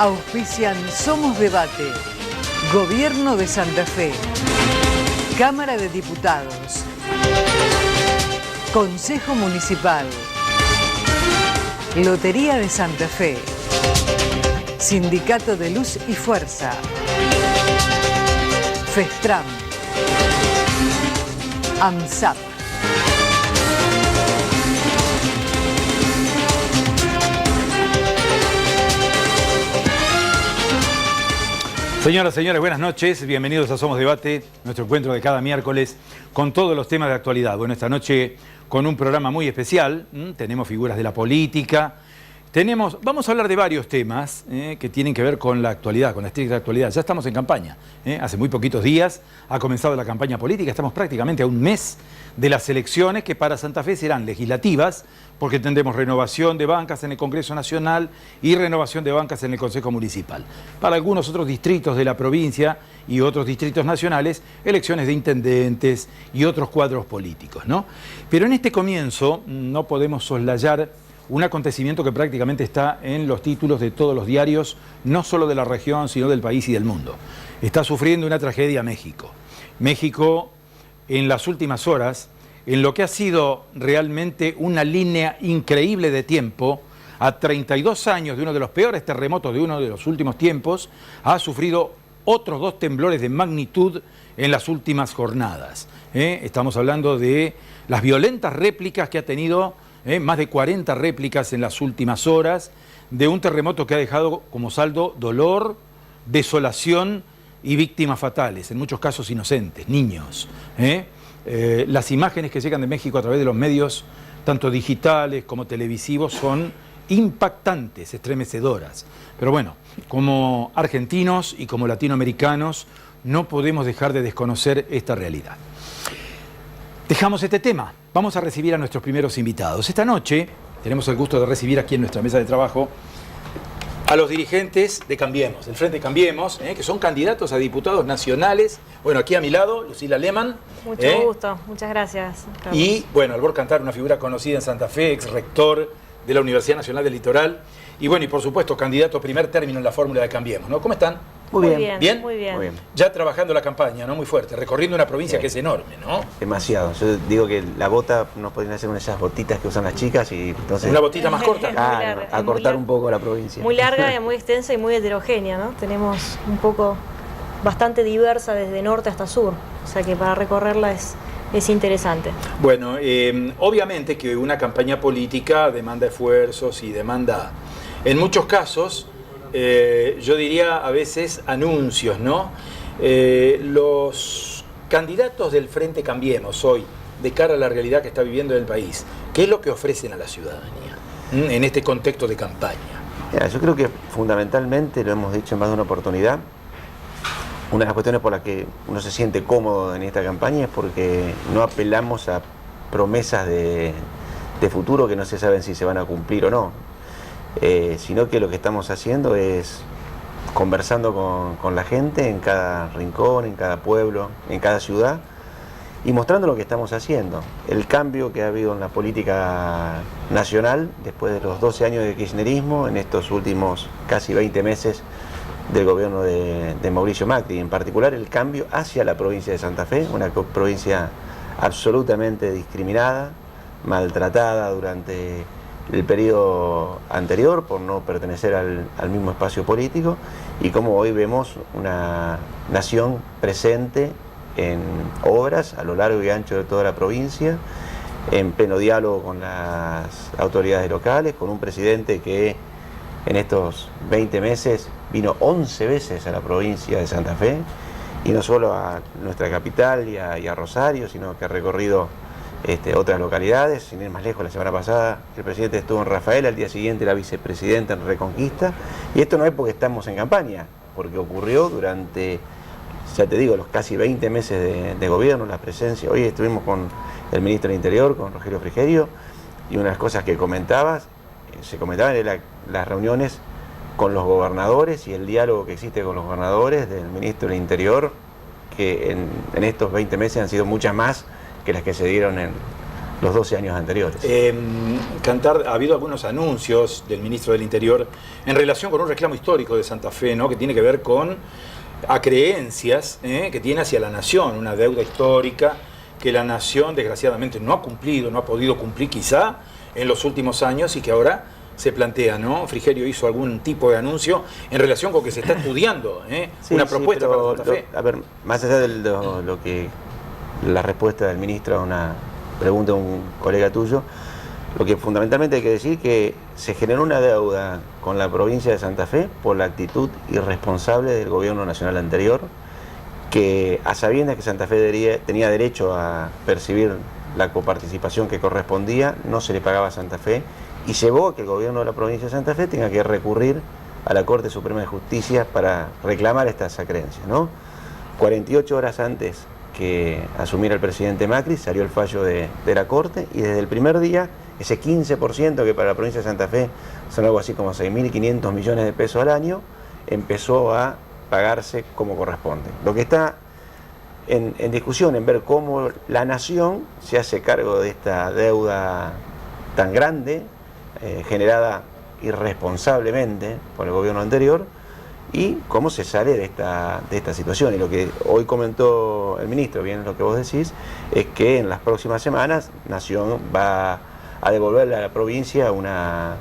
Auspician Somos Debate, Gobierno de Santa Fe, Cámara de Diputados, Consejo Municipal, Lotería de Santa Fe, Sindicato de Luz y Fuerza, Festram, AMSAP. Señoras, señores, buenas noches. Bienvenidos a Somos Debate, nuestro encuentro de cada miércoles con todos los temas de actualidad. Bueno, esta noche con un programa muy especial. Tenemos figuras de la política. Vamos a hablar de varios temas que tienen que ver con la actualidad, con la estricta actualidad. Ya estamos en campaña. Hace muy poquitos días ha comenzado la campaña política. Estamos prácticamente a un mes de las elecciones que para Santa Fe serán legislativas, porque tendremos renovación de bancas en el Congreso Nacional y renovación de bancas en el Consejo Municipal. Para algunos otros distritos de la provincia y otros distritos nacionales, elecciones de intendentes y otros cuadros políticos, ¿no? Pero en este comienzo no podemos soslayar un acontecimiento que prácticamente está en los títulos de todos los diarios, no solo de la región, sino del país y del mundo. Está sufriendo una tragedia México. México, en las últimas horas, en lo que ha sido realmente una línea increíble de tiempo, a 32 años de uno de los peores terremotos de uno de los últimos tiempos, ha sufrido otros 2 temblores de magnitud en las últimas jornadas. Estamos hablando de las violentas réplicas que ha tenido, más de 40 réplicas en las últimas horas, de un terremoto que ha dejado como saldo dolor, desolación y víctimas fatales, en muchos casos inocentes, niños. Las imágenes que llegan de México a través de los medios, tanto digitales como televisivos, son impactantes, estremecedoras. Pero bueno, como argentinos y como latinoamericanos, no podemos dejar de desconocer esta realidad. Dejamos este tema. Vamos a recibir a nuestros primeros invitados. Esta noche tenemos el gusto de recibir aquí en nuestra mesa de trabajo a los dirigentes de Cambiemos, del Frente Cambiemos, que son candidatos a diputados nacionales. Bueno, aquí a mi lado, Lucila Lehmann. Mucho gusto, muchas gracias, Carlos. Y, bueno, Albor Cantar, una figura conocida en Santa Fe, ex rector de la Universidad Nacional del Litoral. Y, bueno, y por supuesto, candidato a primer término en la fórmula de Cambiemos, ¿no? ¿Cómo están? Muy bien. ¿Bien? Muy bien. Muy bien. Ya trabajando la campaña, ¿no? Muy fuerte, recorriendo una provincia que es enorme, ¿no? Demasiado. Yo digo que la bota no podrían hacer una de esas botitas que usan las chicas y entonces... Una botita más corta. Claro, acortar un poco la provincia. Muy larga y muy extensa y muy heterogénea, ¿no? Tenemos un poco bastante diversa desde norte hasta sur, o sea que para recorrerla es interesante. Bueno, obviamente que una campaña política demanda esfuerzos y demanda, en muchos casos, yo diría a veces anuncios, ¿no? Los candidatos del Frente Cambiemos hoy, de cara a la realidad que está viviendo el país, ¿qué es lo que ofrecen a la ciudadanía en este contexto de campaña? Mira, yo creo que fundamentalmente, lo hemos dicho en más de una oportunidad, una de las cuestiones por las que uno se siente cómodo en esta campaña es porque no apelamos a promesas de futuro que no se saben si se van a cumplir o no. Sino que lo que estamos haciendo es conversando con la gente en cada rincón, en cada pueblo, en cada ciudad y mostrando lo que estamos haciendo. El cambio que ha habido en la política nacional después de los 12 años de kirchnerismo, en estos últimos casi 20 meses del gobierno de Mauricio Macri, en particular el cambio hacia la provincia de Santa Fe, una provincia absolutamente discriminada, maltratada durante el periodo anterior por no pertenecer al mismo espacio político, y como hoy vemos una nación presente en obras a lo largo y ancho de toda la provincia, en pleno diálogo con las autoridades locales, con un presidente que en estos 20 meses vino 11 veces a la provincia de Santa Fe, y no solo a nuestra capital y a Rosario, sino que ha recorrido otras localidades. Sin ir más lejos, la semana pasada el presidente estuvo en Rafaela, al día siguiente la vicepresidenta en Reconquista, y esto no es porque estamos en campaña, porque ocurrió durante, ya te digo, los casi 20 meses de gobierno, la presencia. Hoy estuvimos con el ministro del Interior, con Rogelio Frigerio, y una de las cosas que se comentaban eran las reuniones con los gobernadores y el diálogo que existe con los gobernadores del ministro del Interior, que en estos 20 meses han sido muchas más que las que se dieron en los 12 años anteriores. Cantar, ha habido algunos anuncios del ministro del Interior en relación con un reclamo histórico de Santa Fe, ¿no? Que tiene que ver con acreencias que tiene hacia la nación, una deuda histórica que la nación desgraciadamente no ha cumplido, no ha podido cumplir quizá en los últimos años y que ahora se plantea, ¿no? Frigerio hizo algún tipo de anuncio en relación con que se está estudiando una propuesta para Santa Fe. A ver, más allá de lo que la respuesta del ministro a una pregunta de un colega tuyo, lo que fundamentalmente hay que decir que se generó una deuda con la provincia de Santa Fe por la actitud irresponsable del gobierno nacional anterior, que a sabiendas que Santa Fe tenía derecho a percibir la coparticipación que correspondía, no se le pagaba a Santa Fe y llevó a que el gobierno de la provincia de Santa Fe tenga que recurrir a la Corte Suprema de Justicia para reclamar estas acreencias, ¿no? 48 horas antes que asumiera el presidente Macri salió el fallo de la Corte y desde el primer día ese 15% que para la provincia de Santa Fe son algo así como 6.500 millones de pesos al año, empezó a pagarse como corresponde. Lo que está en discusión, en ver cómo la nación se hace cargo de esta deuda tan grande, generada irresponsablemente por el gobierno anterior, y cómo se sale de esta situación. Y lo que hoy comentó el ministro, bien lo que vos decís, es que en las próximas semanas Nación va a devolverle a la provincia una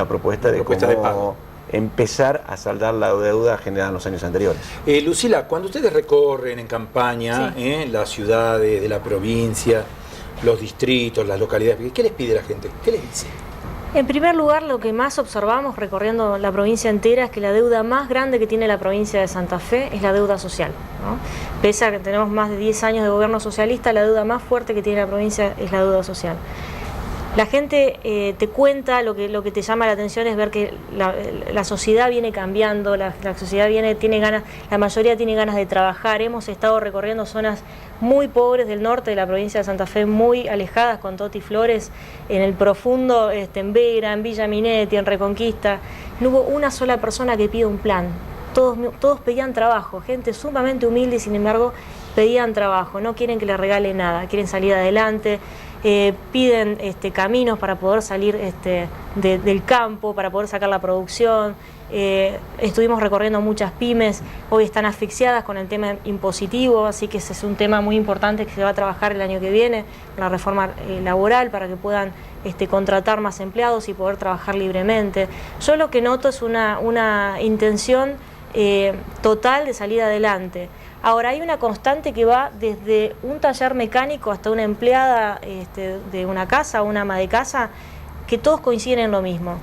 propuesta de cómo empezar a saldar la deuda generada en los años anteriores. Lucila, cuando ustedes recorren en campaña las ciudades de la provincia, los distritos, las localidades, ¿qué les pide la gente? ¿Qué les dice? En primer lugar, lo que más observamos recorriendo la provincia entera es que la deuda más grande que tiene la provincia de Santa Fe es la deuda social, ¿no? Pese a que tenemos más de 10 años de gobierno socialista, la deuda más fuerte que tiene la provincia es la deuda social. La gente te cuenta, lo que te llama la atención es ver que la sociedad viene cambiando, la sociedad tiene ganas, la mayoría tiene ganas de trabajar. Hemos estado recorriendo zonas muy pobres del norte de la provincia de Santa Fe, muy alejadas con Toti Flores, en el profundo, en Vera, en Villa Minetti, en Reconquista. No hubo una sola persona que pida un plan. Todos pedían trabajo, gente sumamente humilde y sin embargo pedían trabajo, no quieren que les regale nada, quieren salir adelante. Piden caminos para poder salir del campo, para poder sacar la producción. Estuvimos recorriendo muchas pymes, hoy están asfixiadas con el tema impositivo, así que ese es un tema muy importante que se va a trabajar el año que viene, la reforma laboral, para que puedan contratar más empleados y poder trabajar libremente. Yo lo que noto es una intención total de salir adelante. Ahora, hay una constante que va desde un taller mecánico hasta una empleada de una casa, una ama de casa, que todos coinciden en lo mismo.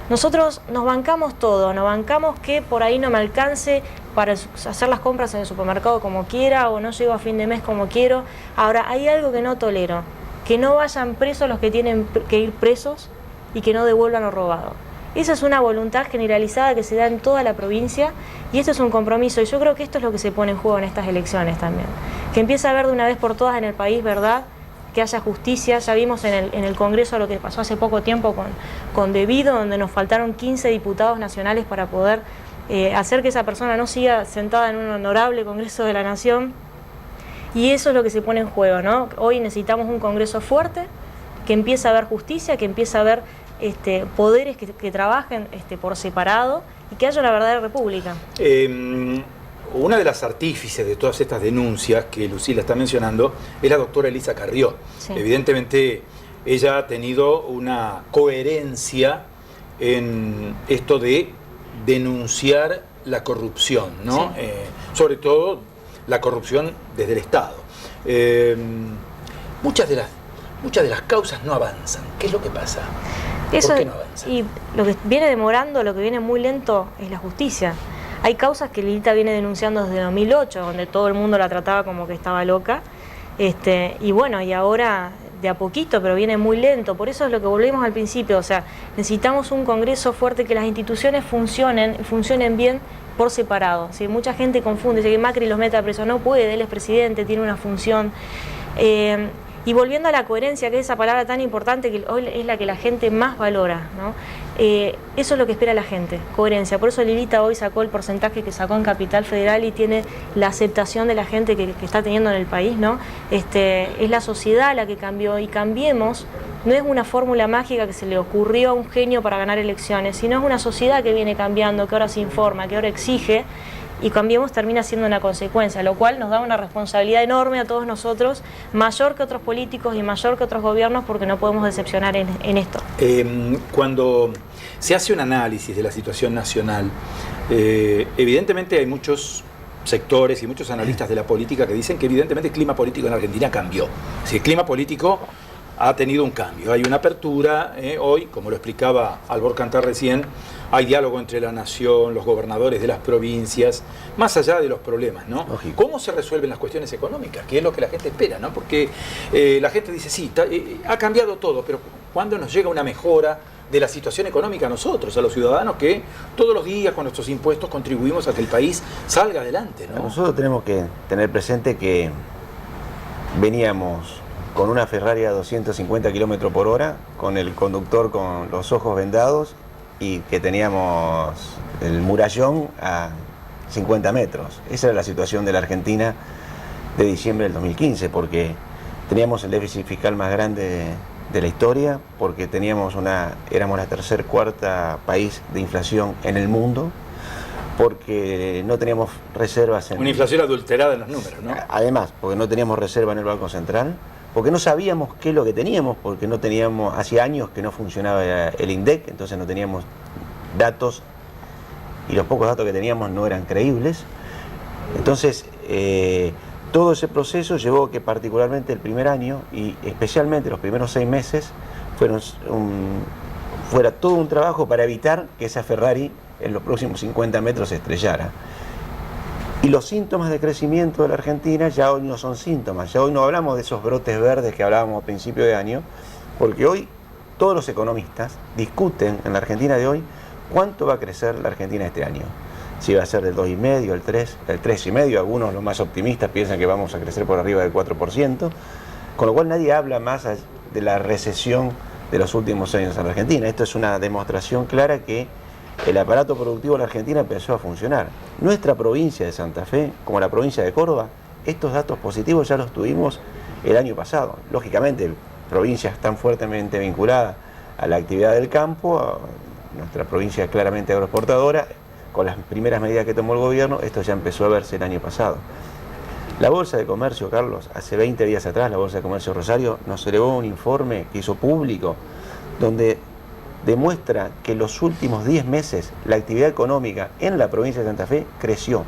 Nosotros nos bancamos todo, nos bancamos que por ahí no me alcance para hacer las compras en el supermercado como quiera o no llego a fin de mes como quiero. Ahora, hay algo que no tolero, que no vayan presos los que tienen que ir presos y que no devuelvan lo robado. Esa es una voluntad generalizada que se da en toda la provincia y esto es un compromiso y yo creo que esto es lo que se pone en juego en estas elecciones también. Que empiece a haber de una vez por todas en el país verdad, que haya justicia. Ya vimos en el Congreso lo que pasó hace poco tiempo con Debido, donde nos faltaron 15 diputados nacionales para poder hacer que esa persona no siga sentada en un honorable Congreso de la Nación. Y eso es lo que se pone en juego, ¿no? Hoy necesitamos un Congreso fuerte, que empiece a haber justicia, que empiece a haber poderes que trabajen por separado y que haya una verdadera república. Una de las artífices de todas estas denuncias que Lucila está mencionando es la doctora Elisa Carrió. Sí. Evidentemente ella ha tenido una coherencia en esto de denunciar la corrupción, ¿no? Sí. Sobre todo la corrupción desde el Estado. Muchas de las causas no avanzan. ¿Qué es lo que pasa? Eso, ¿por qué no avanzan? Y lo que viene demorando, lo que viene muy lento es la justicia. Hay causas que Lilita viene denunciando desde 2008, donde todo el mundo la trataba como que estaba loca. Y bueno, y ahora de a poquito, pero viene muy lento. Por eso es lo que volvemos al principio. O sea, necesitamos un Congreso fuerte, que las instituciones funcionen bien por separado. ¿Sí? Mucha gente confunde, dice que Macri los mete a preso. No puede, él es presidente, tiene una función. Y volviendo a la coherencia, que es esa palabra tan importante que hoy es la que la gente más valora, ¿no? Eso es lo que espera la gente, coherencia. Por eso Lilita hoy sacó el porcentaje que sacó en Capital Federal y tiene la aceptación de la gente que está teniendo en el país, ¿no? Es la sociedad la que cambió, y Cambiemos no es una fórmula mágica que se le ocurrió a un genio para ganar elecciones, sino es una sociedad que viene cambiando, que ahora se informa, que ahora exige, y Cambiemos termina siendo una consecuencia, lo cual nos da una responsabilidad enorme a todos nosotros, mayor que otros políticos y mayor que otros gobiernos, porque no podemos decepcionar en esto. Cuando se hace un análisis de la situación nacional, evidentemente hay muchos sectores y muchos analistas de la política que dicen que evidentemente el clima político en Argentina cambió. Si el clima político ha tenido un cambio, hay una apertura, hoy, como lo explicaba Albor Cantar recién, hay diálogo entre la nación, los gobernadores de las provincias, más allá de los problemas, ¿no? Lógico. ¿Cómo se resuelven las cuestiones económicas? Que es lo que la gente espera, ¿no? Porque la gente dice, sí, ha cambiado todo, pero ¿cuándo nos llega una mejora de la situación económica a nosotros, a los ciudadanos que todos los días con nuestros impuestos contribuimos a que el país salga adelante, ¿no? Nosotros tenemos que tener presente que veníamos con una Ferrari a 250 km por hora, con el conductor con los ojos vendados, y que teníamos el murallón a 50 metros. Esa era la situación de la Argentina de diciembre del 2015, porque teníamos el déficit fiscal más grande de la historia, porque éramos la cuarta país de inflación en el mundo, porque no teníamos reservas en... Una inflación adulterada en los números, ¿no? Además, porque no teníamos reserva en el Banco Central, porque no sabíamos qué es lo que teníamos, porque no teníamos, hacía años que no funcionaba el INDEC, entonces no teníamos datos, y los pocos datos que teníamos no eran creíbles. Entonces, todo ese proceso llevó a que particularmente el primer año, y especialmente los primeros 6 meses, fuera todo un trabajo para evitar que esa Ferrari en los próximos 50 metros se estrellara. Y los síntomas de crecimiento de la Argentina ya hoy no son síntomas, ya hoy no hablamos de esos brotes verdes que hablábamos a principio de año, porque hoy todos los economistas discuten en la Argentina de hoy cuánto va a crecer la Argentina este año. Si va a ser del 2,5, el 3, el 3,5, algunos, los más optimistas, piensan que vamos a crecer por arriba del 4%, con lo cual nadie habla más de la recesión de los últimos años en la Argentina. Esto es una demostración clara que el aparato productivo de la Argentina empezó a funcionar. Nuestra provincia de Santa Fe, como la provincia de Córdoba, estos datos positivos ya los tuvimos el año pasado. Lógicamente, provincias tan fuertemente vinculadas a la actividad del campo, nuestra provincia es claramente agroexportadora, con las primeras medidas que tomó el gobierno, esto ya empezó a verse el año pasado. La Bolsa de Comercio, Carlos, hace 20 días atrás, la Bolsa de Comercio Rosario nos elevó un informe que hizo público, donde demuestra que los últimos 10 meses la actividad económica en la provincia de Santa Fe creció.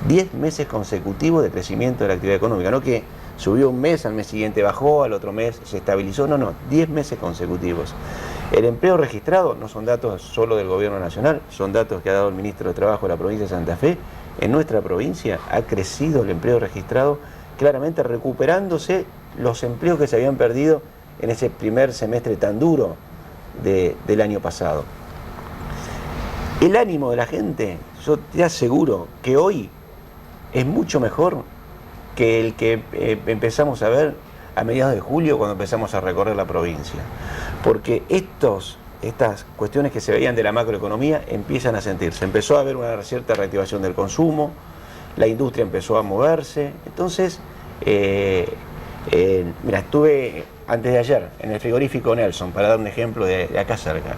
10 meses consecutivos de crecimiento de la actividad económica, no que subió un mes, al mes siguiente bajó, al otro mes se estabilizó, no, 10 meses consecutivos. El empleo registrado no son datos solo del gobierno nacional, son datos que ha dado el ministro de Trabajo de la provincia de Santa Fe. En nuestra provincia ha crecido el empleo registrado, claramente recuperándose los empleos que se habían perdido en ese primer semestre tan duro del año pasado. El ánimo de la gente, yo te aseguro que hoy es mucho mejor que el que empezamos a ver a mediados de julio cuando empezamos a recorrer la provincia, porque estas cuestiones que se veían de la macroeconomía empiezan a sentirse. Empezó a haber una cierta reactivación del consumo, la industria empezó a moverse. Entonces, mira, estuve antes de ayer en el frigorífico Nelson, para dar un ejemplo de acá cerca.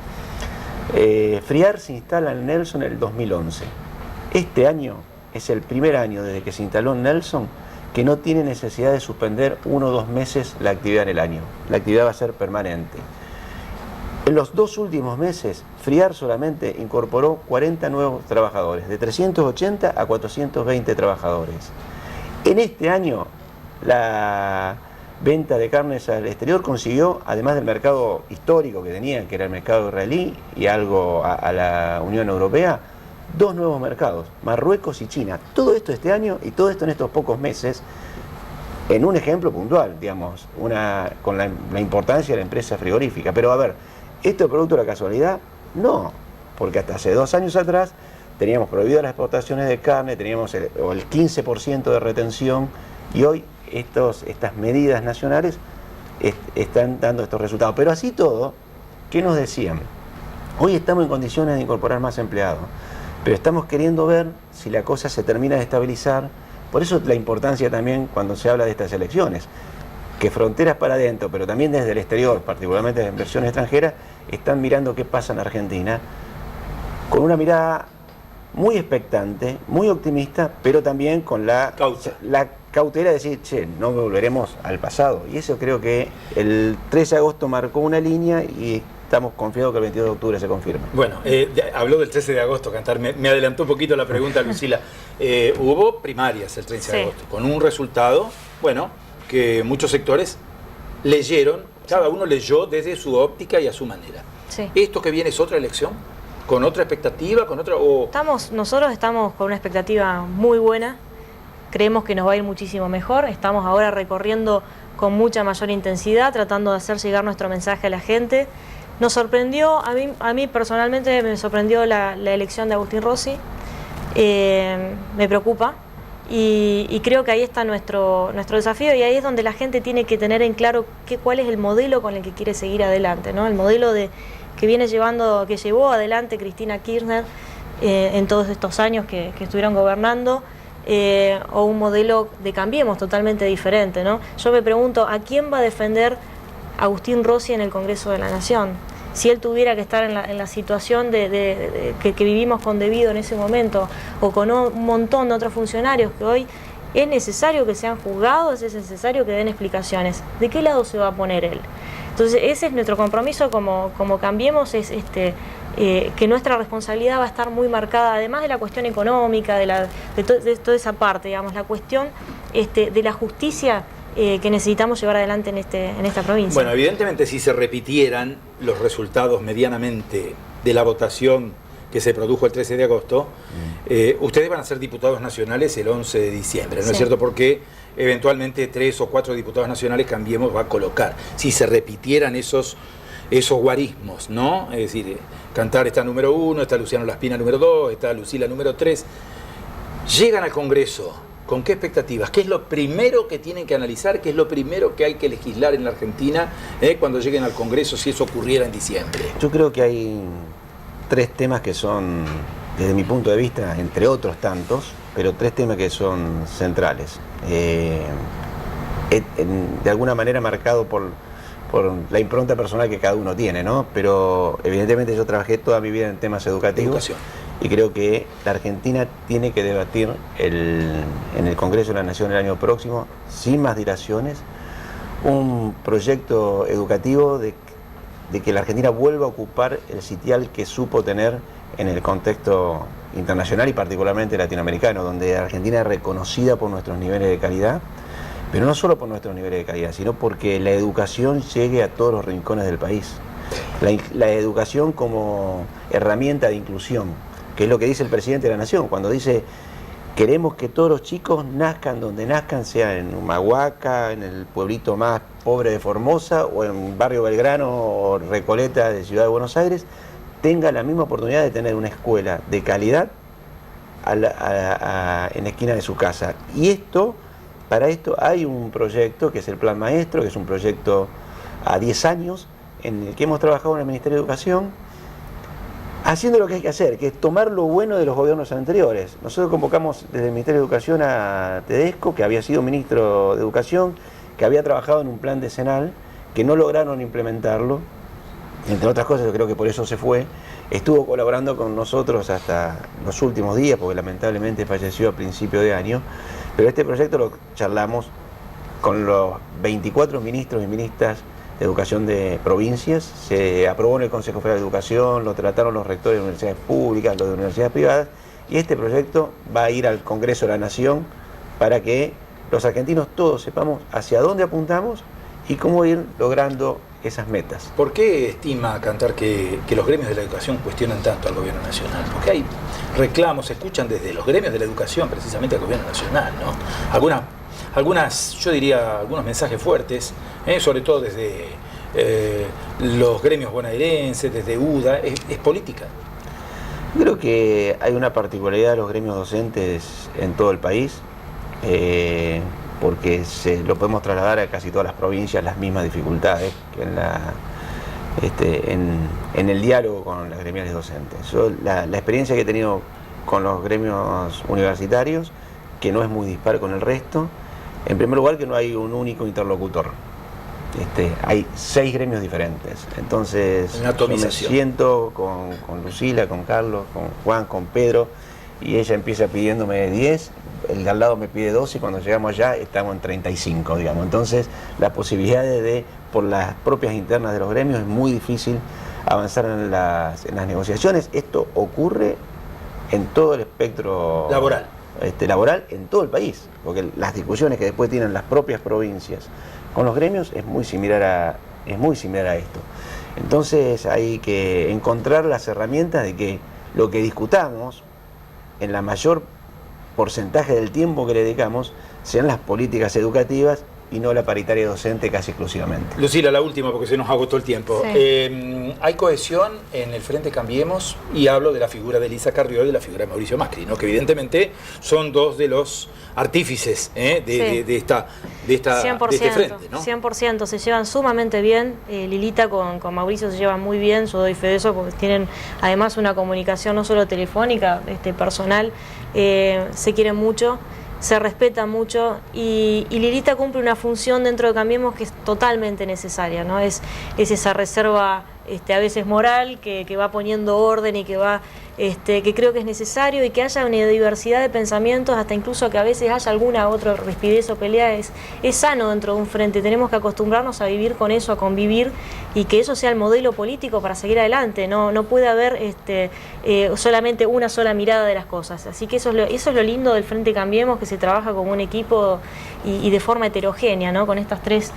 Friar se instala en Nelson en el 2011. Este año es el primer año desde que se instaló en Nelson que no tiene necesidad de suspender 1 o 2 meses la actividad en el año. La actividad va a ser permanente. En los 2 últimos meses, Friar solamente incorporó 40 nuevos trabajadores, de 380 a 420 trabajadores. En este año, la venta de carnes al exterior consiguió, además del mercado histórico que tenían, que era el mercado israelí y algo a la Unión Europea, 2 nuevos mercados, Marruecos y China. Todo esto este año y todo esto en estos pocos meses, en un ejemplo puntual, digamos, con la importancia de la empresa frigorífica. Pero a ver, ¿esto es producto de la casualidad? No, porque hasta hace 2 años atrás teníamos prohibidas las exportaciones de carne, teníamos el 15% de retención, y hoy estas medidas nacionales están dando estos resultados. Pero así todo, ¿qué nos decían? Hoy estamos en condiciones de incorporar más empleados, pero estamos queriendo ver si la cosa se termina de estabilizar. Por eso la importancia también cuando se habla de estas elecciones, que fronteras para adentro, pero también desde el exterior, particularmente de inversión extranjera, están mirando qué pasa en Argentina, con una mirada muy expectante, muy optimista, pero también con la cautela de decir, che, no volveremos al pasado. Y eso creo que el 13 de agosto marcó una línea y estamos confiados que el 22 de octubre se confirme. Bueno, habló del 13 de agosto, Cantar, me adelantó un poquito la pregunta, Lucila. Hubo primarias el 13 de agosto, con un resultado, bueno, que muchos sectores leyeron, cada uno leyó desde su óptica y a su manera. Sí. ¿Esto que viene es otra elección? ¿Con otra expectativa? ¿Con otra...? Nosotros estamos con una expectativa muy buena, creemos que nos va a ir muchísimo mejor, estamos ahora recorriendo con mucha mayor intensidad, tratando de hacer llegar nuestro mensaje a la gente. Nos sorprendió, a mí personalmente me sorprendió la elección de Agustín Rossi, me preocupa y creo que ahí está nuestro desafío y ahí es donde la gente tiene que tener en claro cuál es el modelo con el que quiere seguir adelante, ¿no? El modelo que llevó adelante Cristina Kirchner en todos estos años que estuvieron gobernando, o un modelo de Cambiemos totalmente diferente, ¿no? Yo me pregunto, ¿a quién va a defender Agustín Rossi en el Congreso de la Nación? Si él tuviera que estar en la situación que vivimos con Debido en ese momento, o con un montón de otros funcionarios que hoy es necesario que sean juzgados, es necesario que den explicaciones. ¿De qué lado se va a poner él? Entonces ese es nuestro compromiso como Cambiemos, es que nuestra responsabilidad va a estar muy marcada, además de la cuestión económica, de toda esa parte, digamos, la cuestión de la justicia que necesitamos llevar adelante en esta provincia. Bueno, evidentemente si se repitieran los resultados medianamente de la votación que se produjo el 13 de agosto, ustedes van a ser diputados nacionales el 11 de diciembre, ¿no es cierto? Porque eventualmente 3 o 4 diputados nacionales Cambiemos va a colocar. Si se repitieran esos guarismos, ¿no? Es decir, Cantar está número 1, está Luciano Laspina número 2, está Lucila número 3. Llegan al Congreso, ¿con qué expectativas? ¿Qué es lo primero que tienen que analizar? ¿Qué es lo primero que hay que legislar en la Argentina cuando lleguen al Congreso, si eso ocurriera en diciembre? Yo creo que hay 3 temas que son, desde mi punto de vista, entre otros tantos, pero 3 temas que son centrales. De alguna manera marcado por la impronta personal que cada uno tiene, ¿no? Pero evidentemente yo trabajé toda mi vida en temas educativos. Y creo que la Argentina tiene que debatir en el Congreso de la Nación el año próximo, sin más dilaciones, un proyecto educativo de que la Argentina vuelva a ocupar el sitial que supo tener en el contexto internacional y particularmente latinoamericano, donde Argentina es reconocida por nuestros niveles de calidad, pero no solo por nuestros niveles de calidad, sino porque la educación llegue a todos los rincones del país. La educación como herramienta de inclusión, que es lo que dice el presidente de la Nación, cuando dice queremos que todos los chicos nazcan donde nazcan, sea en Humahuaca, en el pueblito más pobre de Formosa, o en Barrio Belgrano o Recoleta de Ciudad de Buenos Aires, tengan la misma oportunidad de tener una escuela de calidad en la esquina de su casa. Y para esto hay un proyecto que es el Plan Maestro, que es un proyecto a 10 años, en el que hemos trabajado en el Ministerio de Educación, haciendo lo que hay que hacer, que es tomar lo bueno de los gobiernos anteriores. Nosotros convocamos desde el Ministerio de Educación a Tedesco, que había sido ministro de Educación, que había trabajado en un plan decenal, que no lograron implementarlo, entre otras cosas, yo creo que por eso se fue. Estuvo colaborando con nosotros hasta los últimos días, porque lamentablemente falleció a principio de año, pero este proyecto lo charlamos con los 24 ministros y ministras de Educación de provincias, se aprobó en el Consejo Federal de Educación, lo trataron los rectores de universidades públicas, los de universidades privadas, y este proyecto va a ir al Congreso de la Nación para que los argentinos todos sepamos hacia dónde apuntamos y cómo ir logrando esas metas. ¿Por qué estima Cantar que los gremios de la educación cuestionan tanto al gobierno nacional? Porque hay reclamos, se escuchan desde los gremios de la educación precisamente al gobierno nacional, ¿no? Yo diría algunos mensajes fuertes, sobre todo desde los gremios bonaerenses, desde UDA, es política. Creo que hay una particularidad de los gremios docentes en todo el país, porque lo podemos trasladar a casi todas las provincias, las mismas dificultades en el diálogo con las gremiales docentes. Yo, la experiencia que he tenido con los gremios universitarios, que no es muy dispar con el resto, en primer lugar que no hay un único interlocutor. Hay 6 gremios diferentes. Entonces yo me siento con Lucila, con Carlos, con Juan, con Pedro, y ella empieza pidiéndome 10, el de al lado me pide 12 y cuando llegamos allá estamos en 35, digamos. Entonces las posibilidades por las propias internas de los gremios es muy difícil avanzar en las negociaciones. Esto ocurre en todo el espectro laboral en todo el país, porque las discusiones que después tienen las propias provincias con los gremios es muy similar a esto. Entonces hay que encontrar las herramientas de que lo que discutamos en la mayor porcentaje del tiempo que le dedicamos sean las políticas educativas y no la paritaria docente casi exclusivamente. Lucila, la última porque se nos agotó el tiempo. Sí. Hay cohesión en el Frente Cambiemos y hablo de la figura de Elisa Carrió y de la figura de Mauricio Macri, ¿no? Que evidentemente son dos de los artífices de este frente, ¿no? 100%, se llevan sumamente bien. Lilita con Mauricio se llevan muy bien, yo doy fe de eso porque tienen además una comunicación no solo telefónica, personal, se quieren mucho, se respeta mucho y Lilita cumple una función dentro de Cambiemos que es totalmente necesaria, ¿no? Es esa reserva a veces moral que va poniendo orden y que va que creo que es necesario, y que haya una diversidad de pensamientos, hasta incluso que a veces haya alguna otra rispidez o pelea, es sano dentro de un frente. Tenemos que acostumbrarnos a vivir con eso, a convivir, y que eso sea el modelo político para seguir adelante. No puede haber solamente una sola mirada de las cosas. Así que eso es lo lindo del Frente Cambiemos, que se trabaja como un equipo y de forma heterogénea, ¿no? Con estos tres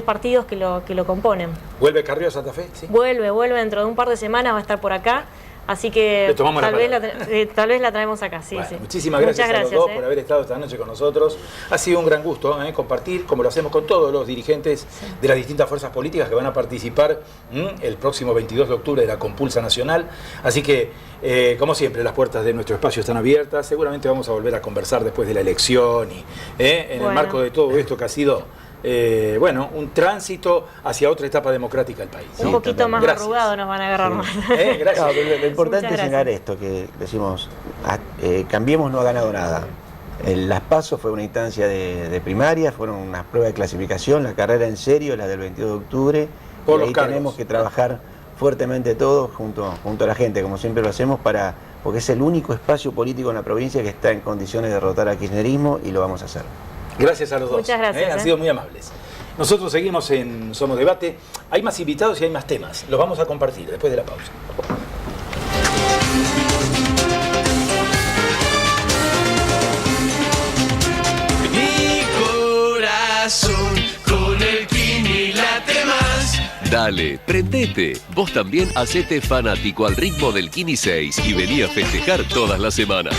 partidos que lo componen. ¿Vuelve Carrió a Santa Fe? ¿Sí? Vuelve dentro de un par de semanas, va a estar por acá. Así que tal vez la traemos acá. Sí, bueno, sí. Muchísimas gracias a los dos por haber estado esta noche con nosotros. Ha sido un gran gusto compartir, como lo hacemos con todos los dirigentes de las distintas fuerzas políticas que van a participar el próximo 22 de octubre de la Compulsa Nacional. Así que, como siempre, las puertas de nuestro espacio están abiertas. Seguramente vamos a volver a conversar después de la elección y en el marco de todo esto que ha sido un tránsito hacia otra etapa democrática del país. Un poquito más arrugado nos van a agarrar más. Gracias. Claro, lo importante es señalar esto, que decimos, Cambiemos no ha ganado nada. Las PASO fue una instancia de primaria, fueron unas pruebas de clasificación, la carrera en serio, la del 22 de octubre, y ahí tenemos que trabajar fuertemente todos junto a la gente, como siempre lo hacemos, porque es el único espacio político en la provincia que está en condiciones de derrotar al kirchnerismo, y lo vamos a hacer. Gracias a los dos. Muchas gracias. Han sido muy amables. Nosotros seguimos en Somos Debate. Hay más invitados y hay más temas. Los vamos a compartir después de la pausa. Mi corazón con el Kini late más. Dale, prendete. Vos también hacete fanático al ritmo del Kini 6 y vení a festejar todas las semanas.